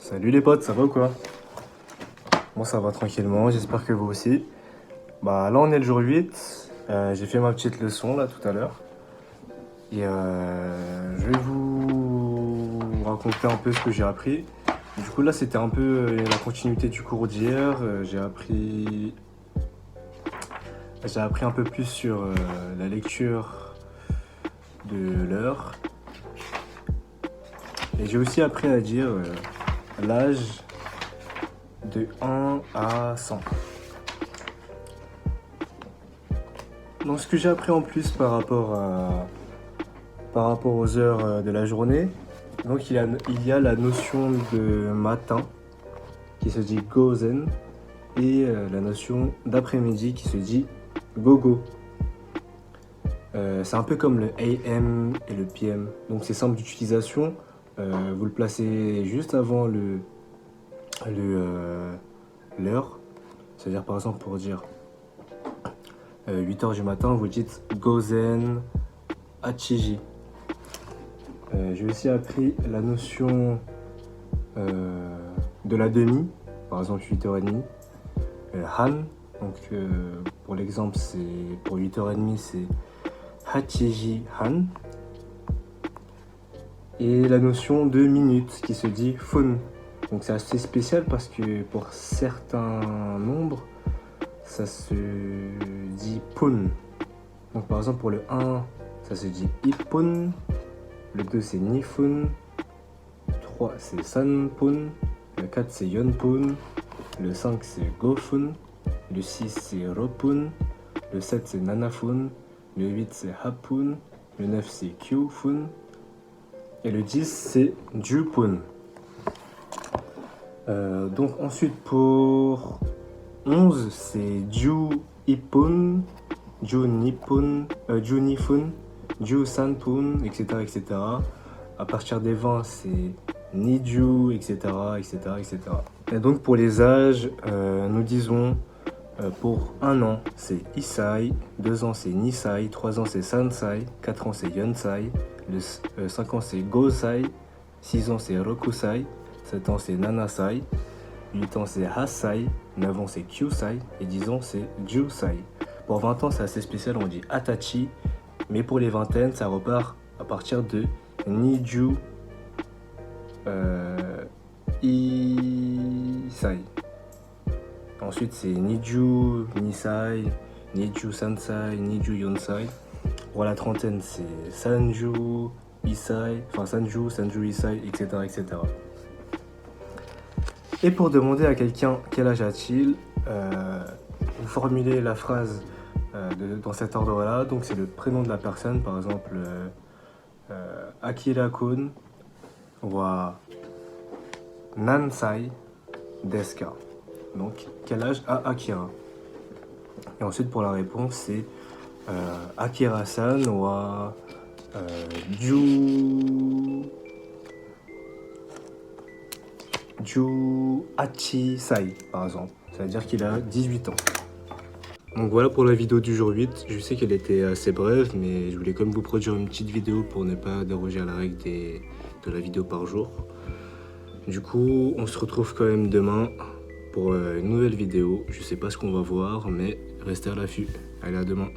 Salut les potes, ça va ou quoi? Moi ça va tranquillement, j'espère que vous aussi. Bah là on est le jour 8, j'ai fait ma petite leçon là tout à l'heure. Et je vais vous raconter un peu ce que j'ai appris. Du coup là c'était un peu la continuité du cours d'hier. J'ai appris un peu plus sur la lecture de l'heure. Et j'ai aussi appris à dire l'âge de 1 à 100. Donc ce que j'ai appris en plus par rapport aux heures de la journée, donc il y a la notion de matin qui se dit gozen et la notion d'après-midi qui se dit gogo. C'est un peu comme le AM et le PM, donc c'est simple d'utilisation. Vous le placez juste avant l'heure, c'est-à-dire par exemple pour dire 8h du matin, vous dites gozen achiji. J'ai aussi appris la notion de la demi, par exemple 8h30. Han, donc pour l'exemple, pour 8h30, c'est hachiji han. Et la notion de minute qui se dit fun. Donc c'est assez spécial parce que pour certains nombres, ça se dit pun. Donc par exemple pour le 1, ça se dit ipun. Le 2 c'est nifun. 3 c'est sanpun. Le 4 c'est yonpun. Le 5 c'est gofun. Le 6 c'est ropun. Le 7 c'est nanafun. Le 8 c'est hapun. Le 9 c'est kyufun. Et le 10 c'est jupun. Donc ensuite pour 11 c'est ju ipun, ju nipun, ju nifun, ju sanpun, etc., etc. À partir des 20 c'est niju, etc., etc., etc. Et donc pour les âges, nous disons pour 1 an c'est isai, 2 ans c'est nisai, 3 ans c'est sansai, 4 ans c'est yonsai, 5 ans c'est gosai, 6 ans c'est rokusai, 7 ans c'est nanasai, 8 ans c'est hasai, 9 ans c'est kyusai et 10 ans c'est jusai. Pour 20 ans c'est assez spécial, on dit atachi, mais pour les vingtaines ça repart à partir de niju isai. Ensuite c'est niju nisai, niju sansai, niju yonsai. Pour la trentaine c'est sanju isai, enfin sanju, sanju isai, etc., etc. Et pour demander à quelqu'un quel âge a-t-il, vous formulez la phrase dans cet ordre-là. Donc c'est le prénom de la personne, par exemple Akira-kun wa Nansai desu ka. Donc quel âge a Akira. Et ensuite pour la réponse c'est Akira-san wa Ju Hachi-sai, par exemple. Ça veut dire qu'il a 18 ans. Donc voilà pour la vidéo du jour 8. Je sais qu'elle était assez brève, mais je voulais quand même vous produire une petite vidéo pour ne pas déroger à la règle de la vidéo par jour. Du coup, on se retrouve quand même demain pour une nouvelle vidéo. Je sais pas ce qu'on va voir, mais restez à l'affût. Allez, à demain.